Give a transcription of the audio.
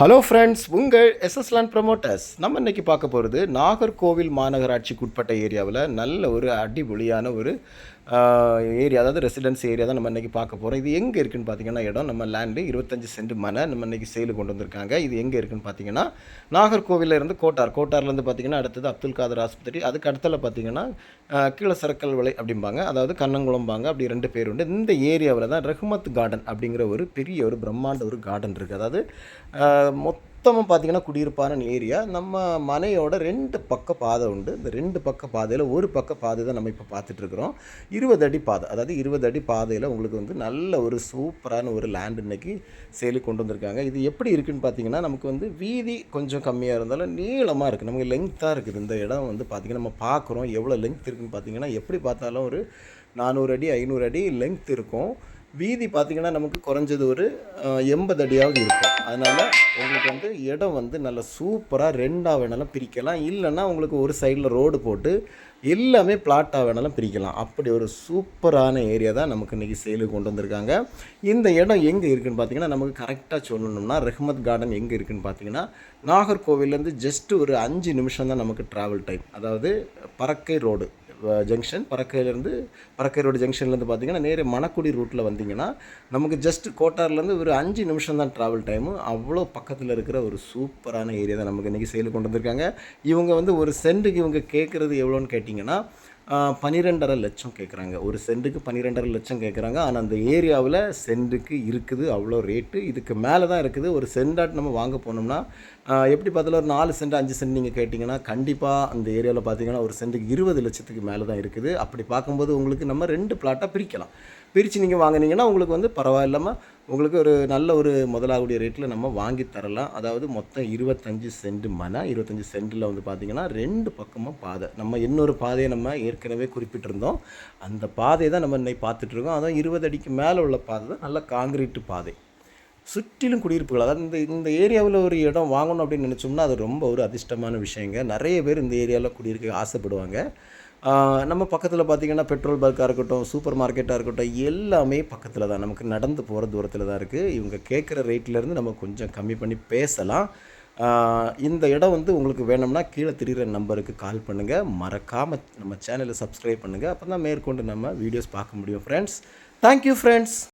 Hello friends, உங்கள் SS land promoters. நம்ம இன்றைக்கி பார்க்க போகிறது நாகர்கோவில் மாநகராட்சிக்கு உட்பட்ட ஏரியாவில் நல்ல ஒரு அடிபொலியான ஒரு ஏரியா, அதாவது ரெசிடென்ஸ் ஏரியா தான் நம்ம இன்றைக்கி பார்க்க போகிறோம். இது எங்கே இருக்குதுன்னு பார்த்தீங்கன்னா, இடம் நம்ம லேண்டு 25 சென்ட் மனை நம்ம இன்றைக்கி சேலு கொண்டு வந்திருக்காங்க. இது எங்கே இருக்குதுன்னு பார்த்தீங்கன்னா, நாகர்கோவிலேருந்து கோட்டார்லேருந்து பார்த்தீங்கன்னா அடுத்தது அப்துல் காதர் ஆஸ்பத்திரி, அதுக்கு அடுத்தல பார்த்தீங்கன்னா கீழே சரக்கல் விலை அப்படிம்பாங்க, அதாவது கண்ணங்குளம்பாங்க, அப்படி 2 பேர் உண்டு. இந்த ஏரியாவில் தான் ரஹ்மத் கார்டன் அப்படிங்கிற ஒரு பெரிய ஒரு பிரம்மாண்ட ஒரு கார்டன் இருக்குது. அதாவது மொத்தமாக பார்த்திங்கன்னா குடியிருப்பான ஏரியா. நம்ம மனையோட 2 பக்க பாதை உண்டு. இந்த 2 பக்க பாதையில் ஒரு பக்க பாதை தான் நம்ம இப்போ பார்த்துட்ருக்குறோம். 20 அடி பாதை, அதாவது 20 அடி பாதையில் உங்களுக்கு வந்து நல்ல ஒரு சூப்பரான ஒரு லேண்ட் இன்றைக்கி சேலுக்கு கொண்டு வந்திருக்காங்க. இது எப்படி இருக்குதுன்னு பார்த்தீங்கன்னா, நமக்கு வந்து வீதி கொஞ்சம் கம்மியாக இருந்தாலும் நீளமாக இருக்குது, நமக்கு லெங்க்த்தாக இருக்குது. இந்த இடம் வந்து பார்த்திங்கன்னா நம்ம பார்க்குறோம் எவ்வளோ லெங்க்த் இருக்குதுன்னு பார்த்தீங்கன்னா, எப்படி பார்த்தாலும் ஒரு 400 அடி 500 அடி லெங்க்த் இருக்கும். வீதி பார்த்திங்கன்னா நமக்கு குறைஞ்சது ஒரு 80 அடியாவது இருக்கும். அதனால் உங்களுக்கு வந்து இடம் வந்து நல்ல சூப்பராக 2ஆக வேணாலும் பிரிக்கலாம், இல்லைன்னா உங்களுக்கு ஒரு சைடில் ரோடு போட்டு எல்லாமே பிளாட்டாக வேணாலும் பிரிக்கலாம். அப்படி ஒரு சூப்பரான ஏரியா தான் நமக்கு இன்றைக்கி சேலுக்கு கொண்டு வந்திருக்காங்க. இந்த இடம் எங்கே இருக்குதுன்னு பார்த்தீங்கன்னா, நமக்கு கரெக்டாக சொல்லணும்னா ரஹ்மத் கார்டன் எங்கே இருக்குதுன்னு பார்த்தீங்கன்னா, நாகர்கோவிலேருந்து ஜஸ்ட்டு ஒரு 5 நிமிஷம் தான் நமக்கு ட்ராவல் டைம். அதாவது பறக்கை ரோடு ஜங்ஷன், பறக்கை ரோடு ஜங்ஷன்லேருந்து பார்த்தீங்கன்னா நேரே மணக்குடி ரூட்டில் வந்தீங்கன்னா நமக்கு ஜஸ்ட் கோட்டார்லேருந்து ஒரு 5 நிமிஷம் தான் ட்ராவல் டைமு. அவ்வளோ பக்கத்தில் இருக்கிற ஒரு சூப்பரான ஏரியா தான் நமக்கு இன்றைக்கி சேலுக்கு கொண்டு வந்திருக்காங்க. இவங்க வந்து ஒரு சென்ட்டுக்கு இவங்க கேட்குறது எவ்வளோன்னு கேட்டிங்கன்னா 12.5 லட்சம் கேட்குறாங்க. ஒரு சென்ட்டுக்கு 12.5 லட்சம் கேட்குறாங்க. ஆனால் அந்த ஏரியாவில் சென்ட்டுக்கு இருக்குது அவ்வளோ ரேட்டு. இதுக்கு மேலே தான் இருக்குது. ஒரு சென்டாட் நம்ம வாங்க போனோம்னா எப்படி பார்த்தாலும் ஒரு 4 சென்ட் 5 சென்ட் நீங்கள் கேட்டிங்கன்னா கண்டிப்பாக அந்த ஏரியாவில் பார்த்தீங்கன்னா ஒரு சென்ட்டுக்கு 20 லட்சத்துக்கு மேலே தான் இருக்குது. அப்படி பார்க்கும்போது உங்களுக்கு நம்ம 2 பிளாட்டாக பிரிக்கலாம். பிரித்து நீங்கள் வாங்கினீங்கன்னா உங்களுக்கு வந்து பரவாயில்லாமல் உங்களுக்கு ஒரு நல்ல ஒரு முதலாகுடைய ரேட்டில் நம்ம வாங்கி தரலாம். அதாவது மொத்தம் 25 சென்ட் மனை, 25 சென்ட்டில் வந்து பார்த்திங்கன்னா 2 பக்கமும் பாதை. நம்ம இன்னொரு பாதையை நம்ம ஏற்கனவே குறிப்பிட்டிருந்தோம். அந்த பாதையை தான் நம்ம இன்னைக்கு பார்த்துட்ருக்கோம். அதான் 20 அடிக்கு மேலே உள்ள பாதை தான், நல்ல காங்கிரீட்டு பாதை. சுற்றிலும் குடியிருப்புகள், அதாவது இந்த ஏரியாவில் ஒரு இடம் வாங்கணும் அப்படின்னு நினச்சோம்னா அது ரொம்ப ஒரு அதிர்ஷ்டமான விஷயங்க. நிறைய பேர் இந்த ஏரியாவில் குடியிருக்க ஆசைப்படுவாங்க. நம்ம பக்கத்தில் பார்த்திங்கன்னா பெட்ரோல் பங்காக இருக்கட்டும், சூப்பர் மார்க்கெட்டாக இருக்கட்டும், எல்லாமே பக்கத்தில் தான், நமக்கு நடந்து போகிற தூரத்தில் தான் இருக்குது. இவங்க கேட்குற ரேட்லேருந்து நம்ம கொஞ்சம் கம்மி பண்ணி பேசலாம். இந்த இடம் வந்து உங்களுக்கு வேணும்னா கீழே தெரிகிற நம்பருக்கு கால் பண்ணுங்கள். மறக்காமல் நம்ம சேனலை சப்ஸ்கிரைப் பண்ணுங்கள். அப்போ தான் மேற்கொண்டு நம்ம வீடியோஸ் பார்க்க முடியும் ஃப்ரெண்ட்ஸ். Thank you friends.